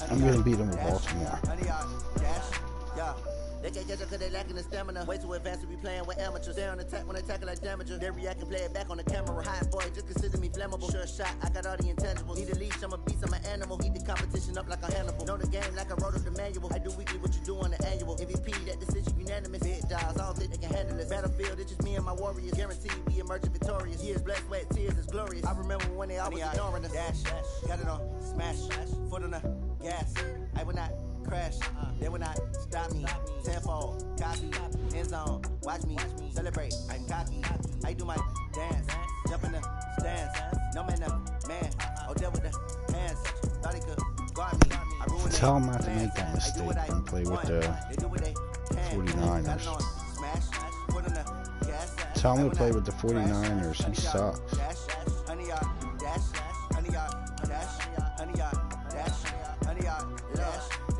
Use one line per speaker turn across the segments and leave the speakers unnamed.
I'm gonna beat them with Baltimore.
They can't catch up cause they lacking the stamina. Way too advanced to be playing with amateurs. They on attack when they tackle like damager. They react and play it back on the camera. Hot boy, just consider me flammable. Sure shot, I got all the intangibles. Need a leash, I'm a beast, I'm an animal. Heat the competition up like a Hannibal. Know the game like I wrote up the manual. I do weekly what you do on the annual. MVP, that decision unanimous. Big dogs, I don't think they can handle it. Battlefield, it's just me and my warriors. Guaranteed we emerging victorious. Years, blood, sweat, tears, it's glorious. I remember when they always ignoring us. Dash, got it on, smash, foot on the gas. I will not crash, they will not stop me. Tenfold, copy, end zone, watch me celebrate. I'm cocky, I do my dance, jump in the stands. No man, man, oh there with the hands. Thought he could guard me. I ruined
Tell him not to make that mistake and play with the 49ers. Tell him to play with the 49ers. He sucks.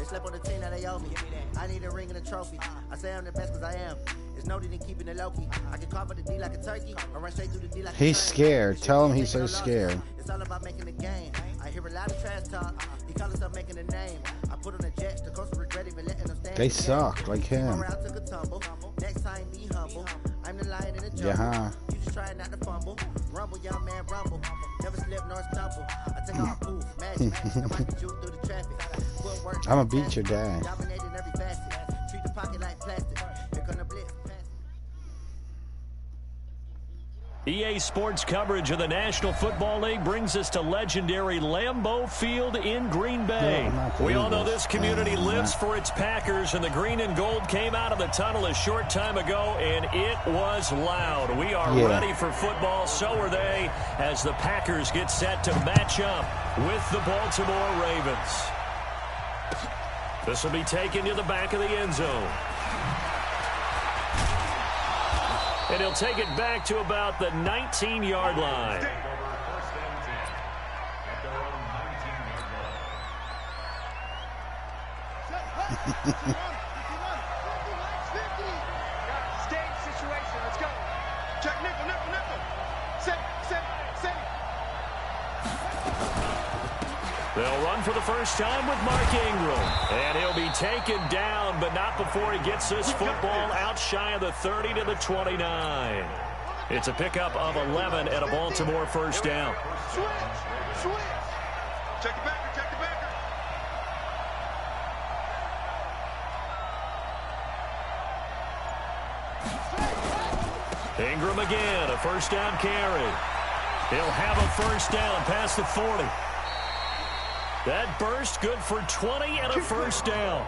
Slept on the team that they owe me. I need a ring and a trophy. I say I'm the best cause I am. It's no need in keeping it low key. I can carve up the D like a turkey. I run straight through the D like
he's scared. Tell him he's so scared.
It's all about making the game. I hear a lot of trash talk. He call himself making a name. I put on the jets. The coach regret even letting them stand.
They suck like him.
Next time be humble. I'm the lion in the jungle.
Yeah.
You just try not to fumble. Rumble, young man, rumble. Never slip nor stumble. I take off poof, magic. Nobody can shoot through the traffic.
I'm gonna beat your dad.
Dominating every facet. Treat the pocket like plastic. Here gonna blitz.
EA Sports coverage of the National Football League brings us to legendary Lambeau Field in Green Bay. We all know this community lives for its Packers, and the green and gold came out of the tunnel a short time ago, and it was loud. We are ready for football, so are they, as the Packers get set to match up with the Baltimore Ravens. This will be taken to the back of the end zone. And he'll take it back to about the 19-yard line.
Stage situation. Let's go. Check nickel. Set.
They'll run for the first time with Mark Ingram. And he'll be taken down, but not before he gets this football out shy of the 30 to the 29. It's a pickup of 11 and a Baltimore first down.
Switch. Check the backer.
Ingram again, a first down carry. He'll have a first down past the 40. That burst good for 20 and a first down.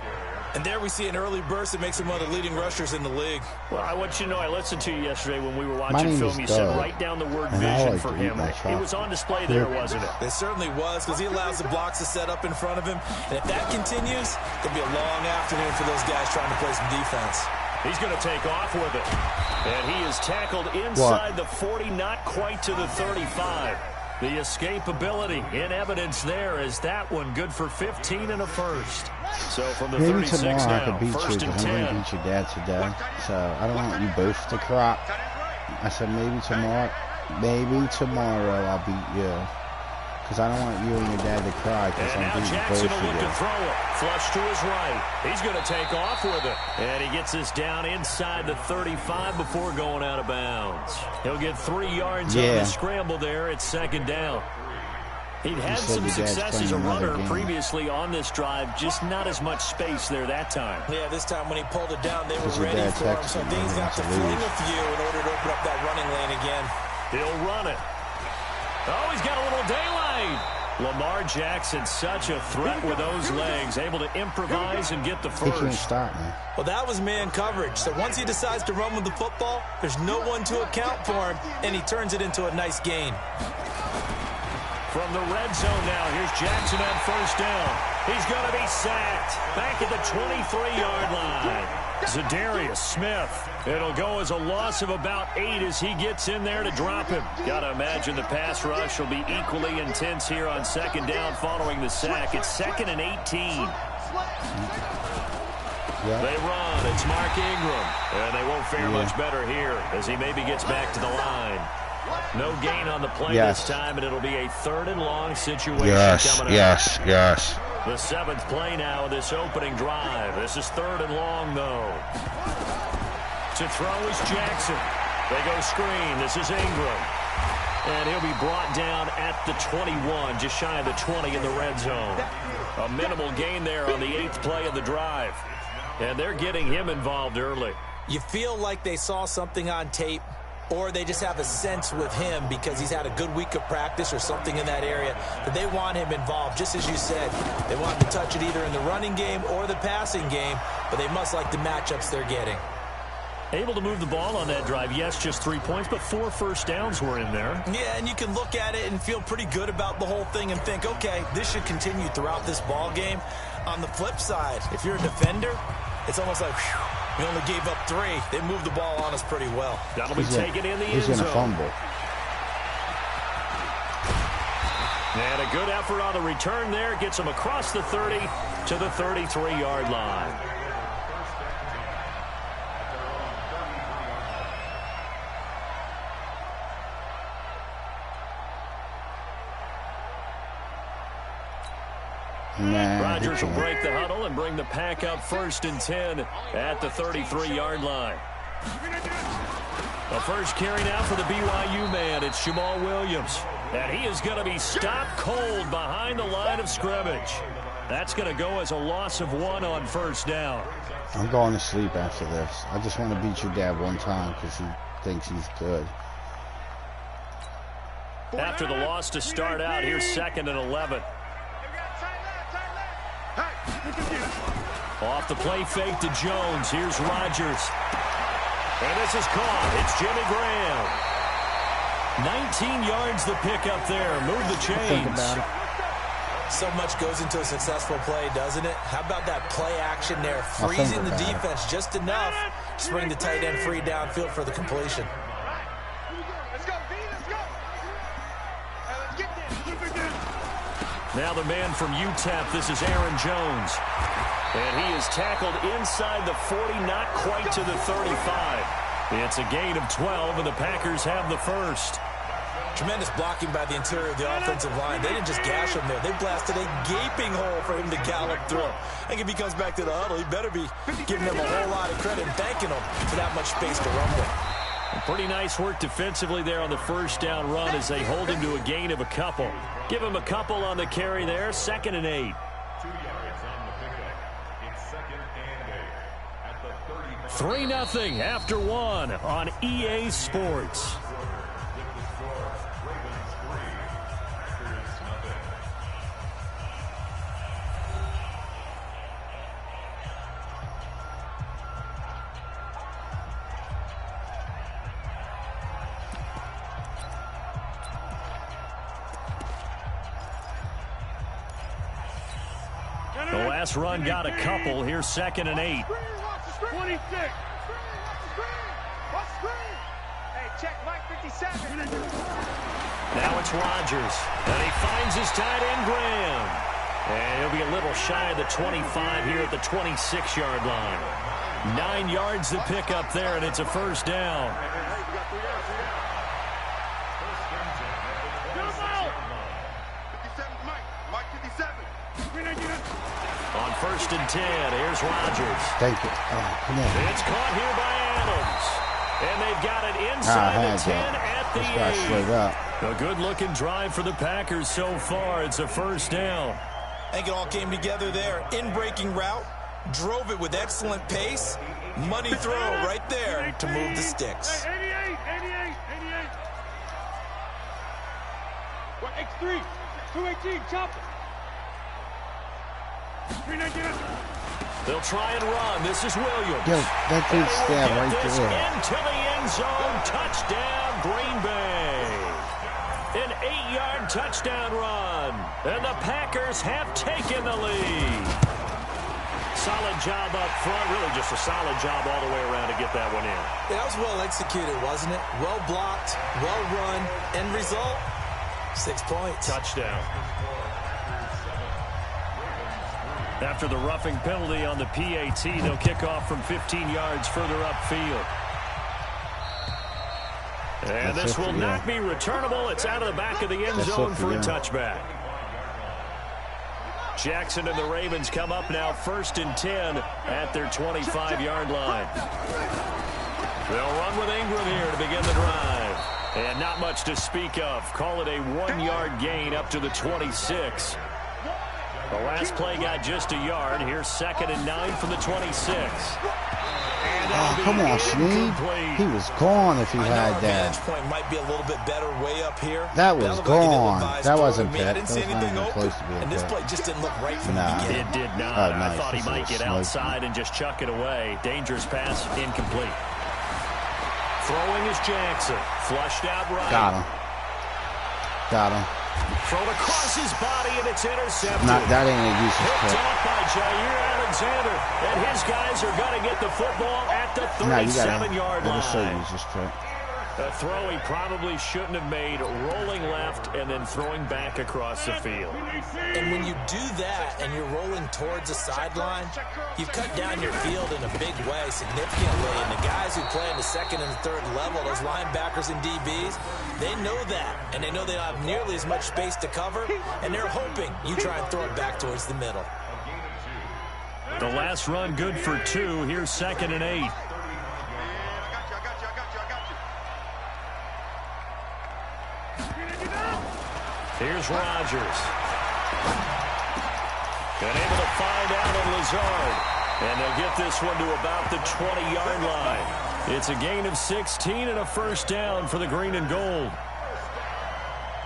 And there we see an early burst that makes him one of the leading rushers in the league.
Well, I want you to know, I listened to you yesterday when we were watching film. You said write down the word vision for him. It was on display there, wasn't it?
It certainly was, because he allows the blocks to set up in front of him. And if that continues, it'll be a long afternoon for those guys trying to play some defense.
He's going to take off with it. And he is tackled inside the 40, not quite to the 35. The escapability in evidence there as that one good for 15 and a first. So from the
maybe
36
tomorrow
now,
I could beat
first
you,
and
but I'm
10.
going to beat your dad today. So I don't want you both to cry. I said maybe tomorrow I'll beat you. Because I don't want you and your dad to cry because I'm beating
Jackson
both
will look
of you.
to throw it. Flush to his right. He's going to take off with it. And he gets this down inside the 35 before going out of bounds. He'll get 3 yards on the scramble there. It's second down. He'd had some success as a runner previously on this drive, just not as much space there that time.
Yeah, this time when he pulled it down, they were ready for him. So Dean's got to fling a few in order to open up that running lane again.
He'll run it. Oh, he's got a little daylight. Lamar Jackson, such a threat with those legs, able to improvise and get the first.
He can't stop me.
Well, that was man coverage. So once he decides to run with the football, there's no one to account for him, and he turns it into a nice gain.
From the red zone now, here's Jackson on first down. He's going to be sacked back at the 23-yard line. Zadarius Smith. It'll go as a loss of about 8 as he gets in there to drop him. Got to imagine the pass rush will be equally intense here on second down following the sack. It's 2nd and 18. They run. It's Mark Ingram. And they won't fare much better here as he maybe gets back to the line. No gain on the play this time, and it'll be a 3rd and long situation coming up.
Yes.
The 7th play now of this opening drive. This is 3rd and long, though. To throw is Jackson. They go screen. This is Ingram. And he'll be brought down at the 21, just shy of the 20 in the red zone. A minimal gain there on the 8th play of the drive. And they're getting him involved early.
You feel like they saw something on tape, or they just have a sense with him because he's had a good week of practice or something in that area that they want him involved. Just as you said, they want him to touch it either in the running game or the passing game, but they must like the matchups they're getting.
Able to move the ball on that drive. Yes, just 3 points, but 4 first downs were in there.
Yeah, and you can look at it and feel pretty good about the whole thing and think, okay, this should continue throughout this ball game. On the flip side, if you're a defender, it's almost like, whew, we only gave up 3. They moved the ball on us pretty well.
That'll be taken in the end zone.
He's going to fumble.
And a good effort on the return there. Gets him across the 30 to the 33-yard line. Rodgers will break the huddle and bring the pack up 1st and 10 at the 33-yard line. The first carry now for the BYU man. It's Jamal Williams. And he is going to be stopped cold behind the line of scrimmage. That's going to go as a loss of 1 on 1st down.
I'm going to sleep after this. I just want to beat your dad one time because he thinks he's good.
After the loss to start out, here's 2nd and 11. Off the play fake to Jones. Here's Rodgers. And this is caught. It's Jimmy Graham. 19 yards the pickup there. Move the chains.
So much goes into a successful play, doesn't it? How about that play action there? Freezing the defense just enough to bring the tight end free downfield for the completion.
Now the man from UTEP, this is Aaron Jones. And he is tackled inside the 40, not quite to the 35. It's a gain of 12, and the Packers have the first.
Tremendous blocking by the interior of the offensive line. They didn't just gash him there. They blasted a gaping hole for him to gallop through. I think if he comes back to the huddle, he better be giving them a whole lot of credit and thanking them for that much space to run with.
Pretty nice work defensively there on the 1st down run as they hold him to a gain of a couple. Give him a couple on the carry there. 2nd and 8.
2 yards on the pickup. It's 2nd and 8 at the
3-0 after 1 on EA Sports. The last run got a couple. Here's 2nd and 8.
26. Hey, check Mike 57.
Now it's Rodgers. And he finds his tight end, Graham. And he'll be a little shy of the 25 here at the 26-yard line. 9 yards to pick up there, and it's a 1st down. On 1st and 10, here's Rodgers.
Thank you. Come on.
It's caught here by Adams. And they've got it inside the 10 at the 8. A good-looking drive for the Packers so far. It's a 1st down.
I think it all came together there. In-breaking route, drove it with excellent pace. Money throw right there to move the sticks.
88. What, X3, 218, chop it.
They'll try and run. This is Williams.
Yo, that dude stabbed right there.
Into the end zone. Touchdown, Green Bay. An 8-yard touchdown run. And the Packers have taken the lead. Solid job up front. Really just a solid job all the way around to get that one in.
That was well executed, wasn't it? Well blocked, well run. End result, 6 points.
Touchdown. After the roughing penalty on the PAT, they'll kick off from 15 yards further upfield. And this will not be returnable. It's out of the back of the end zone for a touchback. Jackson and the Ravens come up now 1st and 10 at their 25-yard line. They'll run with Ingram here to begin the drive. And not much to speak of. Call it a 1-yard gain up to the 26. The last play got just a yard. Here's 2nd and 9 from the 26.
Oh, come on, Sneed. He was gone if he had that.
Point might be a little bit better way up here.
That was gone. That wasn't picked.
I didn't see anything
close to being
and this
picked.
play just didn't look right from the beginning.
It did not.
Oh, nice.
I thought he might get outside and just chuck it away. Dangerous pass, incomplete. Throwing is Jackson. Flushed out right.
Got him. Got him.
Thrown across his body, and it's intercepted.
That ain't a useless
Picked
pick.
off by Jair Alexander, and his guys are going to get the football at the 37-yard line.
So useless pick.
A throw he probably shouldn't have made, rolling left and then throwing back across the field.
And when you do that and you're rolling towards the sideline, you've cut down your field in a big way, significantly. And the guys who play in the 2nd and 3rd level, those linebackers and DBs, they know that. And they know they don't have nearly as much space to cover, and they're hoping you try and throw it back towards the middle.
The last run good for 2. Here's 2nd and 8. Here's Rodgers. And able to find out on Lazard. And they'll get this one to about the 20-yard line. It's a gain of 16 and a first down for the green and gold.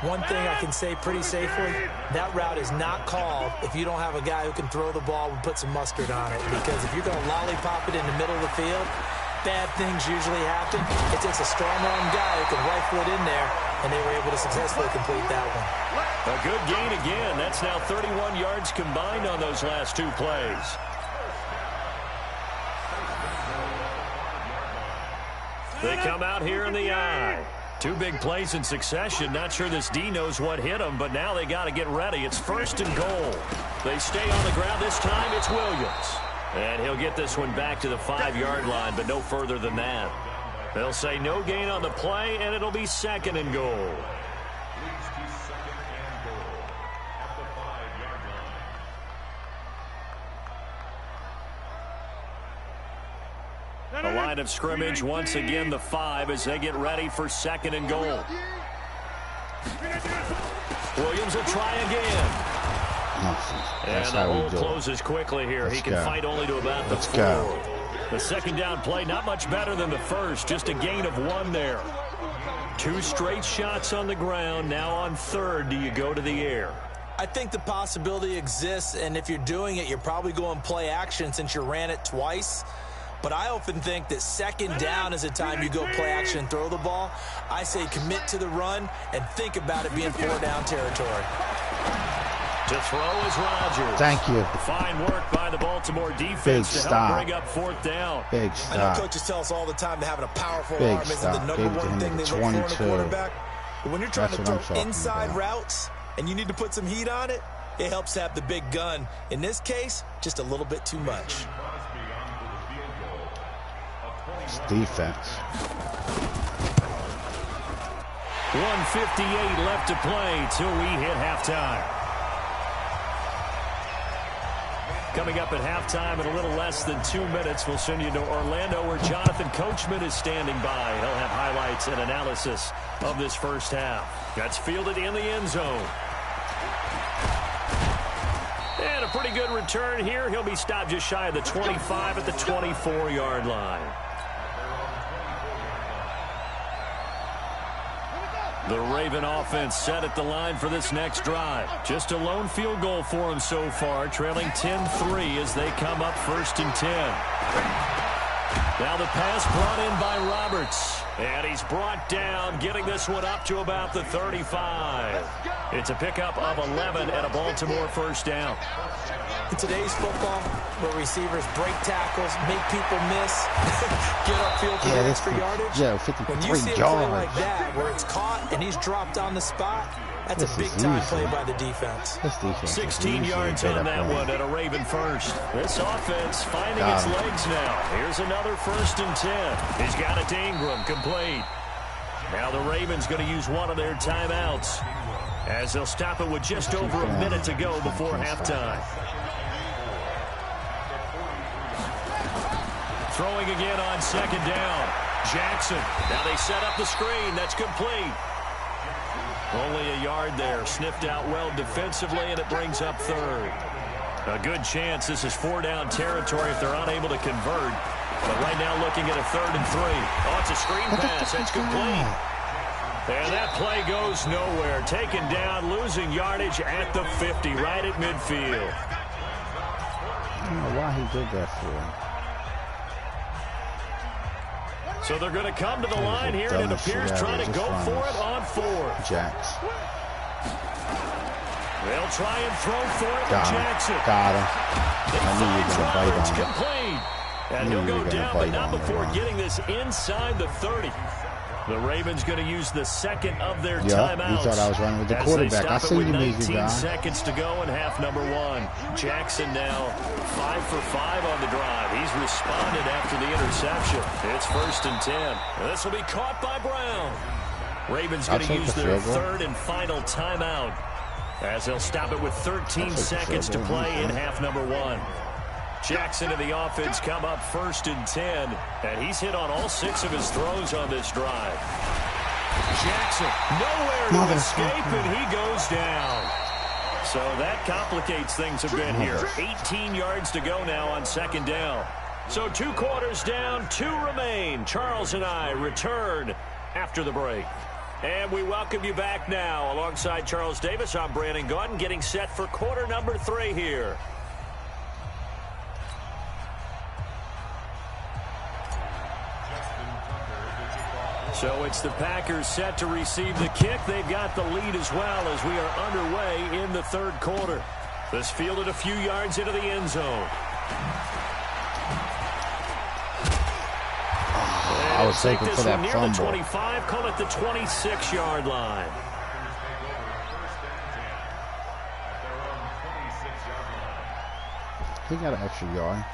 One thing I can say pretty safely, that route is not called if you don't have a guy who can throw the ball and put some mustard on it. Because if you're going to lollipop it in the middle of the field, bad things usually happen. It takes a strong-arm guy who can rifle it in there, and they were able to successfully complete that one.
A good gain again. That's now 31 yards combined on those last 2 plays. They come out here in the eye. 2 big plays in succession. Not sure this D knows what hit them, but now they got to get ready. It's 1st and goal. They stay on the ground. This time it's Williams. And he'll get this one back to the 5-yard line, but no further than that. They'll say no gain on the play, and it'll be 2nd and goal. The line of scrimmage, once again, the 5 as they get ready for 2nd and goal. Williams will try again. And the hole closes quickly here. He can fight only to about the 4. The 2nd down play, not much better than the first. Just a gain of 1 there. 2 straight shots on the ground. Now on 3rd, do you go to the air?
I think the possibility exists, and if you're doing it, you're probably going play action since you ran it twice. But I often think that 2nd down is the time you go play action and throw the ball. I say commit to the run and think about it being 4-down territory.
To throw is Rodgers.
Thank you.
Fine work by the Baltimore defense to help bring up 4th down.
Big stop.
I know coaches tell us all the time that having a powerful arm isn't the number one thing they look for in a quarterback. But when you're trying to throw inside routes and you need to put some heat on it, it helps to have the big gun. In this case, just a little bit too much.
It's defense.
1:58 left to play till we hit halftime. Coming up at halftime in a little less than 2 minutes, we'll send you to Orlando where Jonathan Coachman is standing by. He'll have highlights and analysis of this first half. That's fielded in the end zone. And a pretty good return here. He'll be stopped just shy of the 25 at the 24-yard line. The Raven offense set at the line for this next drive. Just a lone field goal for them so far, trailing 10-3 as they come up 1st and 10. Now the pass brought in by Roberts. And he's brought down, getting this one up to about the 35. It's a pickup of 11 and a Baltimore 1st down.
In today's football, where receivers break tackles, make people miss, get upfield for the extra yardage.
Yeah, 53
when you see a play like that, where it's caught and he's dropped on the spot, that's a big-time play by the defense.
16 yards on that one at a Raven first. This offense finding its legs now. Here's another 1st and 10. He's got it to Ingram, complete. Now the Ravens going to use one of their timeouts. as they'll stop it with just over a minute to go before halftime. Throwing again on second down. Jackson. Now they set up the screen. That's complete. Only a yard there. Sniffed out well defensively, and it brings up third. A good chance this is 4-down territory if they're unable to convert. But right now looking at a 3rd and 3. Oh, it's a screen pass. That's complete. And that play goes nowhere. Taken down, losing yardage at the 50, right at midfield.
I don't know why he did that for.
So they're going to come to the line here, and it appears trying to go for it on 4.
Jacks.
They'll try and throw for it with Jackson.
Got him. I knew you were going to bite on it.
Complete. And he'll go down, but not before getting this inside the 30. The Ravens going to use the second of their timeouts.
You thought I was running with the quarterback. I see you, Measy guy.
19 seconds to go in half number 1. Jackson now 5 for 5 on the drive. He's responded after the interception. It's 1st and 10. This will be caught by Brown. Ravens going to use their 3rd and final timeout, as they'll stop it with 13 seconds to play in half number 1. Jackson and the offense come up 1st and 10, and he's hit on all 6 of his throws on this drive. Jackson nowhere to escape, and he goes down. So that complicates things a bit here. 18 yards to go now on 2nd down. So 2 quarters down, 2 remain. Charles and I return after the break. And we welcome you back now. Alongside Charles Davis, I'm Brandon Gaudin, getting set for quarter number 3 here. So it's the Packers set to receive the kick. They've got the lead as well as we are underway in the 3rd quarter. This fielded a few yards into the end zone.
I was hoping for that fumble.
Near the 25, call it the 26-yard line.
He got an extra yard.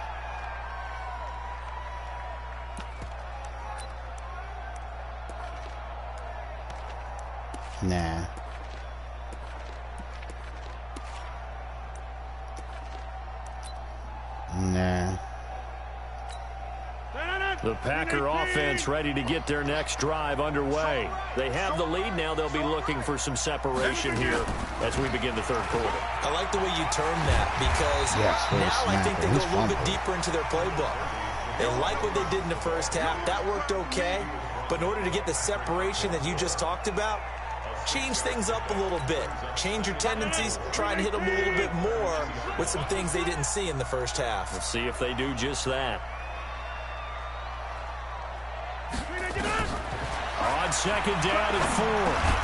Nah.
The Packer offense ready to get their next drive underway. They have the lead now. They'll be looking for some separation here as we begin the 3rd quarter.
I like the way you termed that, because now I think they go a little bit deeper into their playbook. They like what they did in the first half. That worked okay. But in order to get the separation that you just talked about, change things up a little bit. Change your tendencies. Try and hit them a little bit more with some things they didn't see in the first half.
Let's see if they do just that. On 2nd down and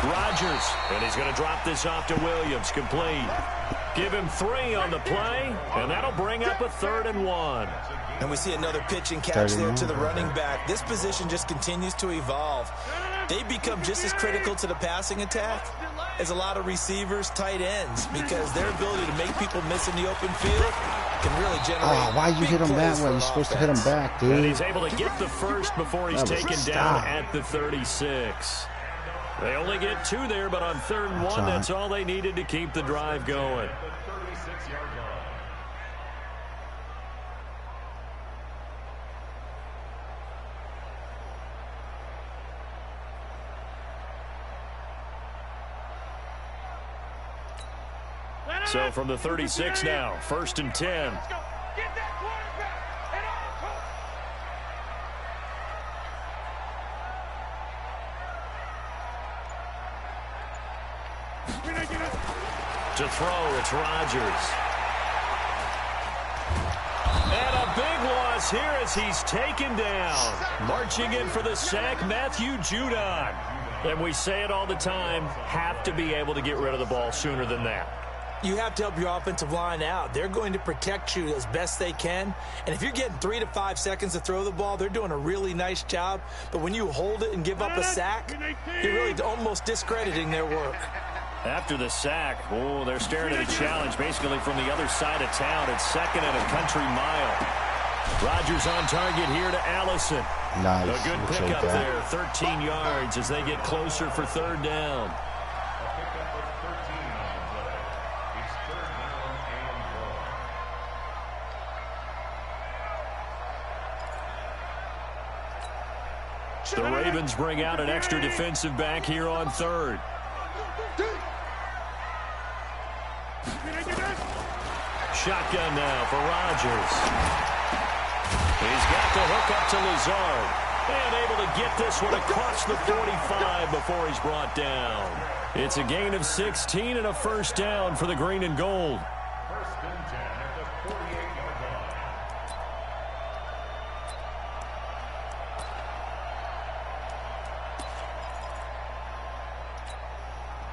4, Rodgers. And he's going to drop this off to Williams. Complete. Give him 3 on the play, and that'll bring up a 3rd and 1.
And we see another pitch and catch there to the running back. This position just continues to evolve. They become just as critical to the passing attack as a lot of receivers, tight ends, because their ability to make people miss in the open field can really generate.
Oh, why you hit him that way? You're supposed to hit him back, dude.
And he's able to get the first before he's taken down at the 36. They only get 2 there, but on 3rd and 1, that's all they needed to keep the drive going. So from the 36 now, 1st and 10. To throw, it's Rodgers. And a big loss here as he's taken down. Marching in for the sack, Matthew Judon. And we say it all the time, have to be able to get rid of the ball sooner than that.
You have to help your offensive line out. They're going to protect you as best they can. And if you're getting 3 to 5 seconds to throw the ball, they're doing a really nice job. But when you hold it and give up a sack, you're really almost discrediting their work.
After the sack, oh, they're staring at a challenge basically from the other side of town. It's 2nd and a country mile. Rodgers on target here to Allison.
Nice.
A good pickup there, 13 yards as they get closer for 3rd down. The Ravens bring out an extra defensive back here on third. Shotgun now for Rodgers. He's got the hook up to Lazard. And able to get this one across the 45 before he's brought down. It's a gain of 16 and a first down for the green and gold.
First and 10 at the 48-yard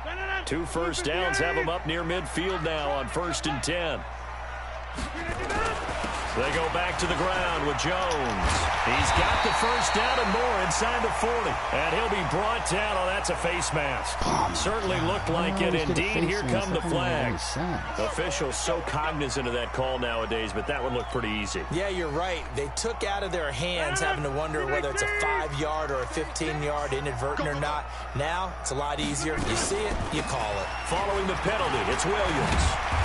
line.
2 first downs have him up near midfield now on 1st and 10. They go back to the ground with Jones. He's got the first down and more inside the 40. And he'll be brought down. Oh, that's a face mask. Certainly looked like it. Indeed, here come the flags. Officials so cognizant of that call nowadays, but that one looked pretty easy.
Yeah, you're right. They took out of their hands having to wonder whether it's a 5-yard or a 15-yard inadvertent or not. Now, it's a lot easier. You see it, you call it.
Following the penalty, it's Williams.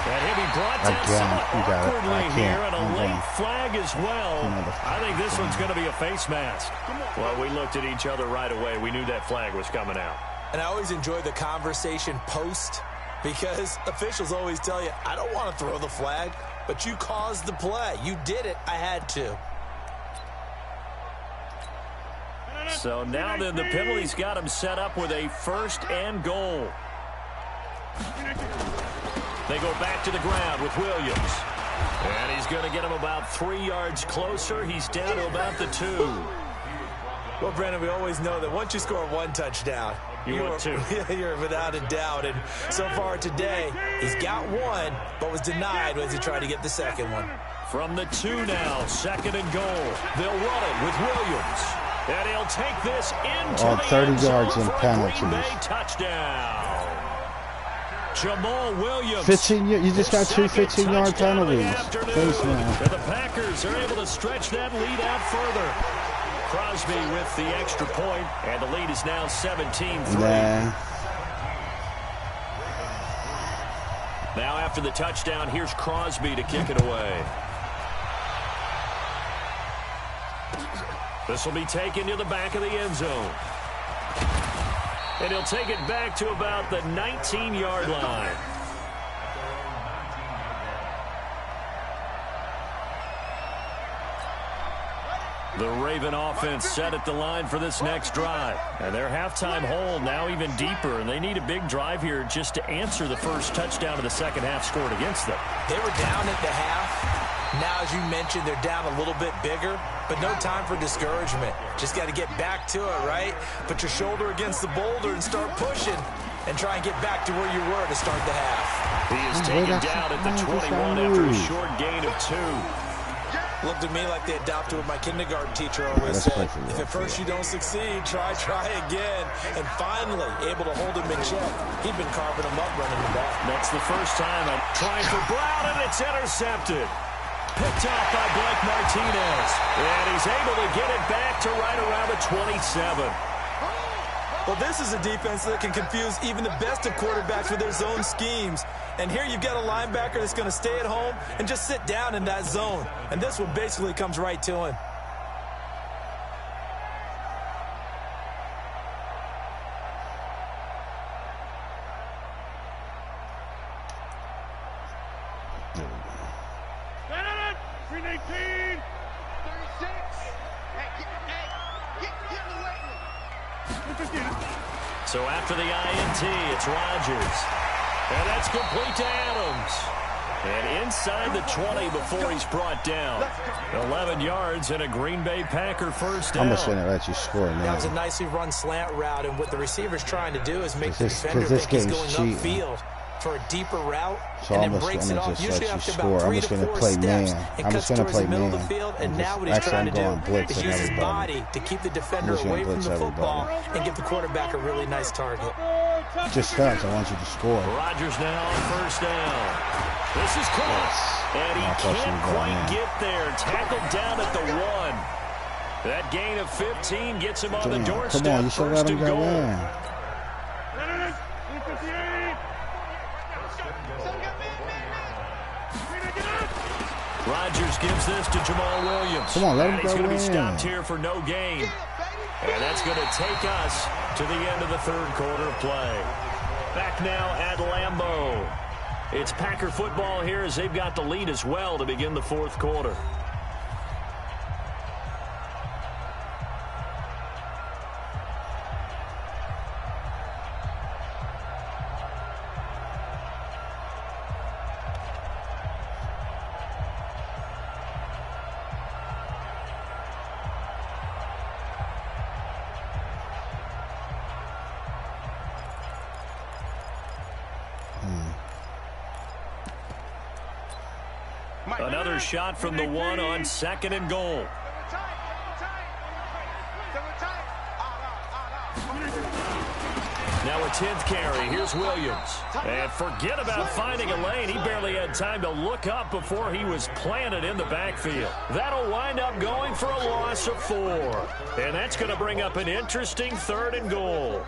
And he'll be brought down somewhat awkwardly here, and a late flag as well. I think this one's going to be a face mask. Well, we looked at each other right away. We knew that flag was coming out.
And I always enjoy the conversation post because officials always tell you, I don't want to throw the flag, but you caused the play. You did it. I had to.
So now then the penalty's got him set up with a 1st and goal. They go back to the ground with Williams. And he's going to get him about 3 yards closer. He's down to about the 2.
Well, Brandon, we always know that once you score 1 touchdown, you're without a doubt. And so far today, he's got 1, but was denied as he tried to get the second one.
From the 2 now, 2nd and goal. They'll run it with Williams. And he'll take this into the
30
end zone
yards in
for a
penalties.
Green Bay touchdown. Jamal Williams.
15. You just got 2 15-yard penalties. Face mask.
And the Packers are able to stretch that lead out further. Crosby with the extra point, and the lead is now 17-3.
Yeah.
Now after the touchdown, here's Crosby to kick it away. This will be taken to the back of the end zone. And he'll take it back to about the 19-yard line. The Raven offense set at the line for this next drive. And their halftime hole now even deeper, and they need a big drive here just to answer the first touchdown of the second half scored against them.
They were down at the half. Now, as you mentioned, they're down a little bit bigger, but no time for discouragement. Just got to get back to it, right? Put your shoulder against the boulder and start pushing and try and get back to where you were to start the half.
He is taken down at the 21 after a short gain of 2.
Looked at me like they adopted what my kindergarten teacher always said. If at first you don't succeed, try again. And finally, able to hold him in check. He'd been carving him up running the back.
That's the first time I'm trying for Brown, and it's intercepted. Picked off by Blake Martinez. And he's able to get it back to right around the 27.
Well, this is a defense that can confuse even the best of quarterbacks with their zone schemes. And here you've got a linebacker that's going to stay at home and just sit down in that zone. And this one basically comes right to him.
So after the INT, it's Rodgers. And that's complete to Adams. And inside the 20 before he's brought down. 11 yards and a Green Bay Packer first down.
I'm just going to let you score now.
That was a nicely run slant route, and what the receiver's trying to do is make the defender think he's going upfield for a deeper route,
so
and then breaks it off. Usually after about 3 to 4 steps, it cuts towards the middle of the field, and now what he's trying to do is use his body to keep the defender away from the football and give the quarterback a really nice target.
Just starts. I want you to score.
Rodgers now on first down. This is close, and he can't quite get there. Tackled down at the 1. That gain of 15 gets him on the doorstep.
Come on, you should let him go in.
Rodgers gives this to Jamal Williams.
Come on, let him
and
go
he's going to be
in.
stopped here for no gain. And that's going to take us to the end of the third quarter of play. Back now at Lambeau. It's Packer football here as they've got the lead as well to begin the fourth quarter. Another shot from the one on 2nd and goal. Now a 10th carry. Here's Williams. And forget about finding a lane. He barely had time to look up before he was planted in the backfield. That'll wind up going for a loss of 4. And that's going to bring up an interesting 3rd and goal.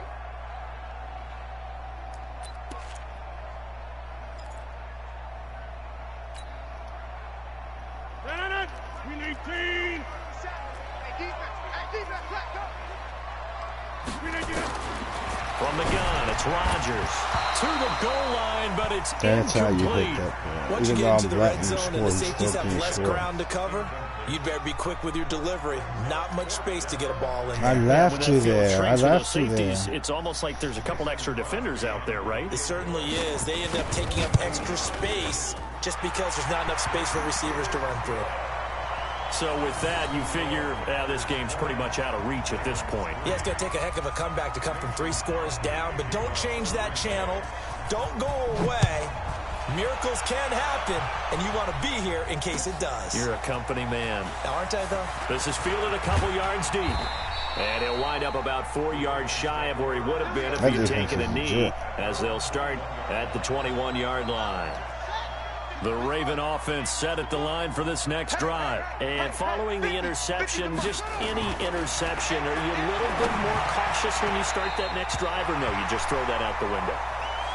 From the gun, it's Rodgers to the goal line, but it's
That's
incomplete.
how you hit that.
Once you
Even
get
though
into
I'm
the red
letting
zone and the safeties have less
score.
ground to cover, you'd better be quick with your delivery. Not much space to get a ball in
I
there.
left you there. I left you there.
It's almost like there's a couple extra defenders out there, right?
It certainly is. They end up taking up extra space just because there's not enough space for receivers to run through.
So with that, you figure this game's pretty much out of reach at this point.
Yeah, it's going to take a heck of a comeback to come from 3 scores down, but don't change that channel. Don't go away. Miracles can happen, and you want to be here in case it does.
You're a company man.
Aren't I, though?
This is fielded a couple yards deep. And he'll wind up about 4 yards shy of where he would have been if he had taken a knee, as they'll start at the 21-yard line. The Raven offense set at the line for this next drive. And following the interception, just any interception, are you a little bit more cautious when you start that next drive, or no, you just throw that out the window?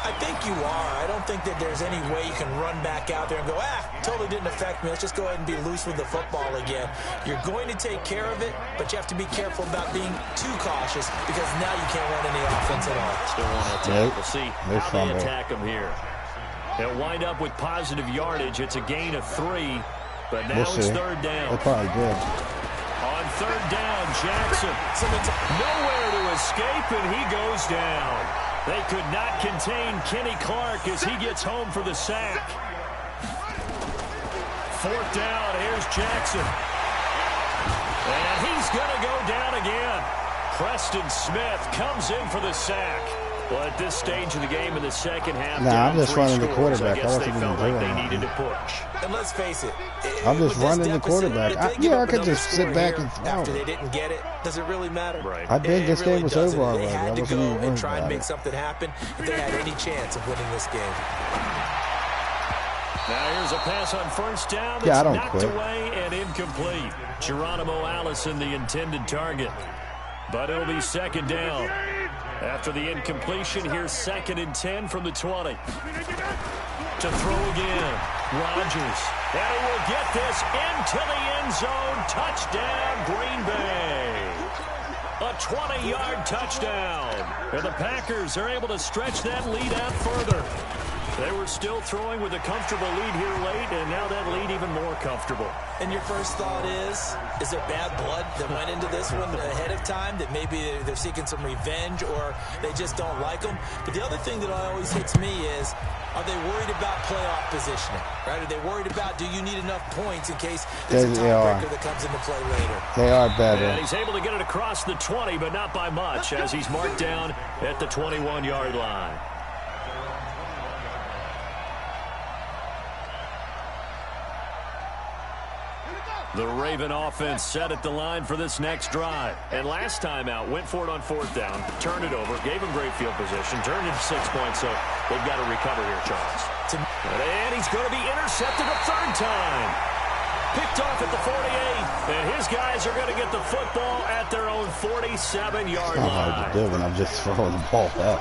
I think you are. I don't think that there's any way you can run back out there and go, totally didn't affect me. Let's just go ahead and be loose with the football again. You're going to take care of it, but you have to be careful about being too cautious because now you can't run any offense at all.
Still want to attack. We'll see how they attack them here. They'll wind up with positive yardage. It's a gain of 3, but now it's 3rd down.
They probably did.
On 3rd down, Jackson. Nowhere to escape, and he goes down. They could not contain Kenny Clark as he gets home for the sack. 4th down, here's Jackson. And he's going to go down again. Preston Smith comes in for the sack. Well, at this stage of the game in the second half,
I'm just running the quarterback.
I guess they felt like they needed to push.
And let's face it,
I'm just running the quarterback. I could just sit back and throw.
After they didn't get it, does it really matter?
Right.
I think this game was over already.
They had to
I
go
wasn't
and try and make
it.
something happen if they had any chance of winning this game.
Now here's a pass on 1st down that's knocked away and incomplete. Geronimo Allison, the intended target. But it'll be 2nd down. After the incompletion, here's 2nd and 10 from the 20. To throw again, Rodgers. And he will get this into the end zone. Touchdown, Green Bay. A 20-yard touchdown. And the Packers are able to stretch that lead out further. They were still throwing with a comfortable lead here late, and now that lead even more comfortable.
And your first thought is there bad blood that went into this one ahead of time, that maybe they're seeking some revenge or they just don't like them? But the other thing that always hits me is, are they worried about playoff positioning? Right? Are they worried about, do you need enough points in case there's a tiebreaker that comes into play later?
They are better.
And he's able to get it across the 20, but not by much, as he's marked down at the 21-yard line. The Raven offense set at the line for this next drive. And last time out, went for it on 4th down, turned it over, gave him great field position, turned it to 6 points, so they've got to recover here, Charles. And he's going to be intercepted a 3rd time. Picked off at the 48, and his guys are going to get the football at their own 47-yard line.
Hard to do when I'm just throwing the ball out.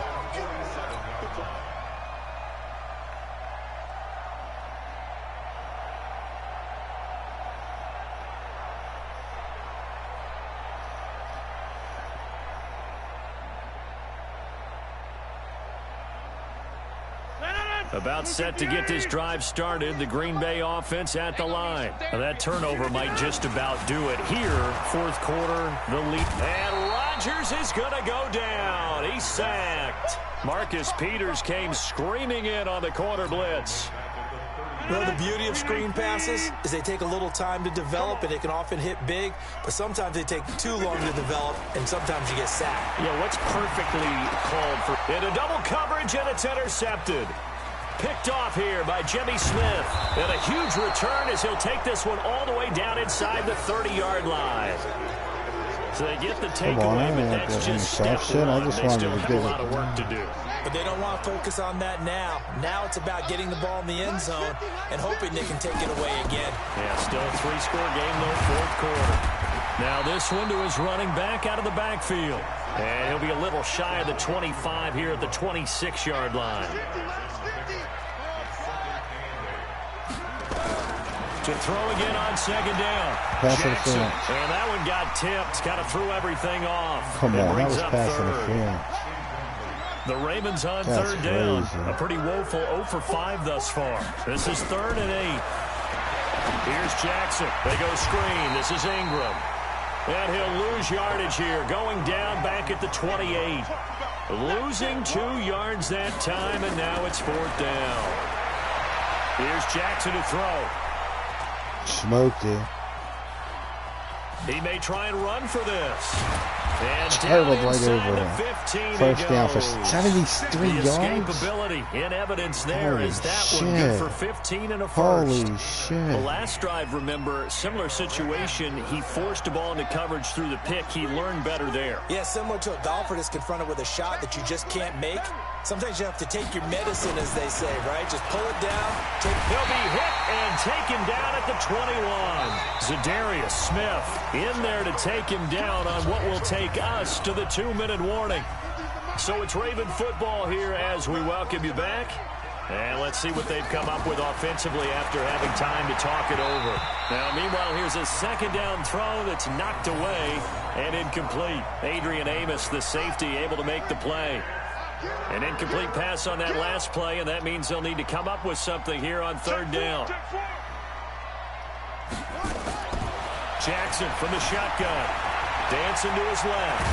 About set to get this drive started. The Green Bay offense at the line. Now that turnover might just about do it here. Fourth quarter, the lead. And Rodgers is going to go down. He's sacked. Marcus Peters came screaming in on the corner blitz.
Well, the beauty of screen passes is they take a little time to develop, and they can often hit big, but sometimes they take too long to develop, and sometimes you get sacked.
Yeah, what's perfectly called for? Into double coverage, and it's intercepted. Picked off here by Jimmy Smith. And a huge return as he'll take this one all the way down inside the 30-yard line. So they get the takeaway, but that's just step one. They still have a lot of work to do.
But they don't want to focus on that now. Now it's about getting the ball in the end zone and hoping they can take it away again.
Yeah, still a 3-score game, though, fourth quarter. Now this one to his running back out of the backfield. And he'll be a little shy of the 25 here at the 26-yard line. To throw again on second down. Jackson. And that one got tipped. Kind of threw everything off.
Come on, that was pass interference.
The Ravens on third down. A pretty woeful 0 for 5 thus far. This is 3rd and 8. Here's Jackson. They go screen. This is Ingram. And he'll lose yardage here. Going down back at the 28. Losing 2 yards that time, and now it's 4th down. Here's Jackson to throw.
Smoked it.
He may try and run for this. And
terrible right over him. First down for 73 yards.
Escapability in evidence there.
Holy
as that
shit.
one good for 15 and a first.
Holy shit.
The last drive, remember, similar situation. He forced a ball into coverage through the pick. He learned better there.
Yeah, similar to a golfer that's confronted with a shot that you just can't make. Sometimes you have to take your medicine, as they say, right? Just pull it down.
He'll be hit and taken down at the 21. Zadarius Smith in there to take him down on what will take us to the 2-minute warning. So it's Raven football here as we welcome you back. And let's see what they've come up with offensively after having time to talk it over. Now, meanwhile, here's a second down throw that's knocked away and incomplete. Adrian Amos, the safety, able to make the play. An incomplete pass on that last play, and that means they'll need to come up with something here on third down. Jackson from the shotgun. Dancing to his left.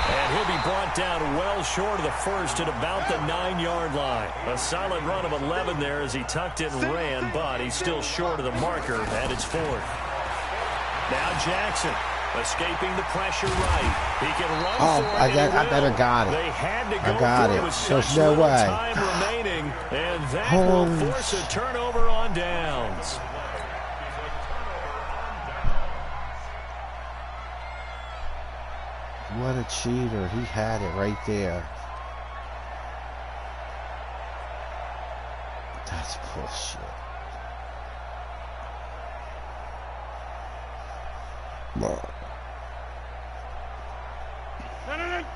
And he'll be brought down well short of the first at about the 9-yard line. A solid run of 11 there as he tucked it and ran, but he's still short of the marker at its 4th. Now Jackson. Escaping the pressure right. He can run for it.
I better got it.
They had to go
I got it.
There's
no way.
Time remaining, and that will force a turnover on downs.
What a cheater. He had it right there. That's bullshit. Wow.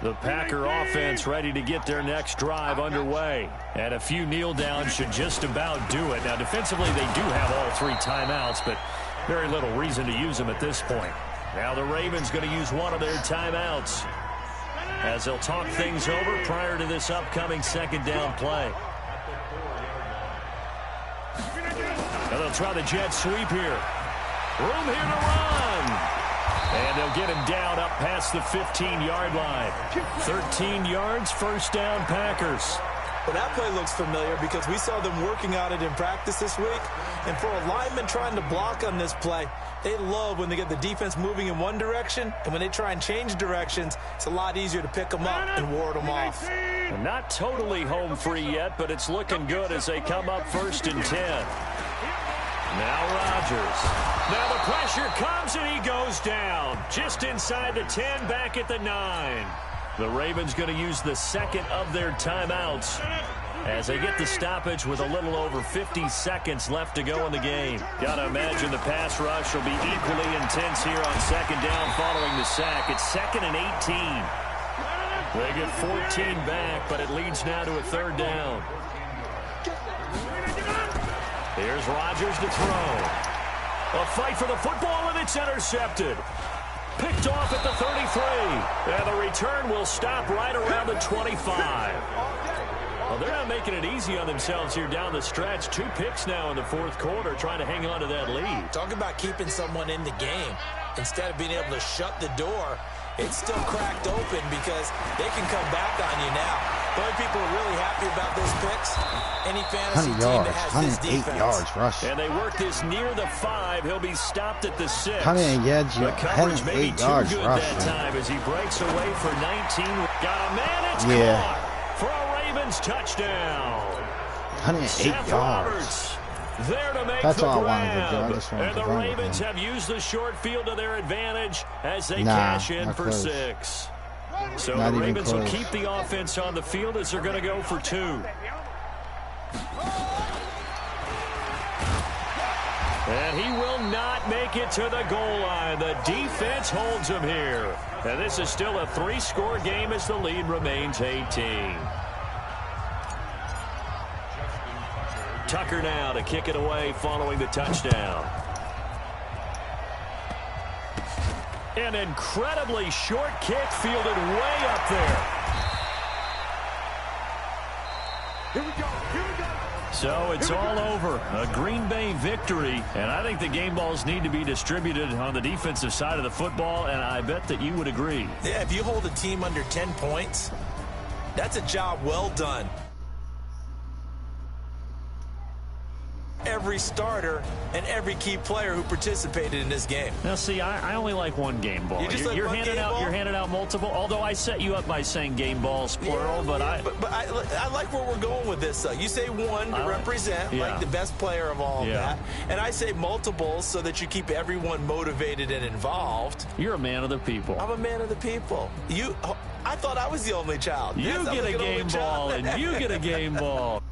The Packer offense ready to get their next drive underway. And a few kneel downs should just about do it. Now, defensively, they do have all 3 timeouts, but very little reason to use them at this point. Now the Ravens going to use one of their timeouts as they'll talk things over prior to this upcoming second down play. Now they'll try the jet sweep here. Room here to run. And they'll get him down up past the 15-yard line. 13 yards, first down, Packers.
Well, that play looks familiar because we saw them working on it in practice this week. And for a lineman trying to block on this play, they love when they get the defense moving in one direction. And when they try and change directions, it's a lot easier to pick them up and ward them off.
And not totally home free yet, but it's looking good as they come up 1st and 10. Now Rodgers. Now the pressure comes and he goes down. Just inside the 10, back at the 9. The Ravens going to use the second of their timeouts as they get the stoppage with a little over 50 seconds left to go in the game. Got to imagine the pass rush will be equally intense here on second down following the sack. It's 2nd and 18. They get 14 back, but it leads now to a 3rd down. Here's Rodgers to throw. A fight for the football, and it's intercepted. Picked off at the 33. And the return will stop right around the 25. Well, they're not making it easy on themselves here down the stretch. 2 picks now in the 4th quarter trying to hang on to that lead.
Talk about keeping someone in the game. Instead of being able to shut the door, it's still cracked open because they can come back on you now. The only people who are really happy about those picks, any fantasy team that has this defense.
108 yards rushing.
And they work this near the 5. He'll be stopped at the 6.
The
coverage may be too good that time as he breaks away for 19. Got a man, it's caught for a Ravens touchdown.
108 yards.
There to make
That's
the
all
grab.
I wanted to do. I just wanted
and
to
the
run
Ravens have used the short field to their advantage as they cash in for
close.
6. So
Not
the Ravens
close.
will keep the offense on the field as they're going to go for 2. And he will not make it to the goal line. The defense holds him here. And this is still a 3-score game as the lead remains 18. Tucker now to kick it away following the touchdown. An incredibly short kick fielded way up there.
Here we go. Here we go.
So it's all over. A Green Bay victory. And I think the game balls need to be distributed on the defensive side of the football, and I bet that you would agree.
Yeah, if you hold a team under 10 points, that's a job well done. Every starter and every key player who participated in this game.
Now, see, I only like one game ball. You're handing out multiple. Although I set you up by saying game balls plural, but I
like where we're going with this. You say one to represent, like the best player of all of that, and I say multiples so that you keep everyone motivated and involved.
You're a man of the people.
I'm a man of the people. I thought I was the only child.
You get a game ball, and you get a game ball.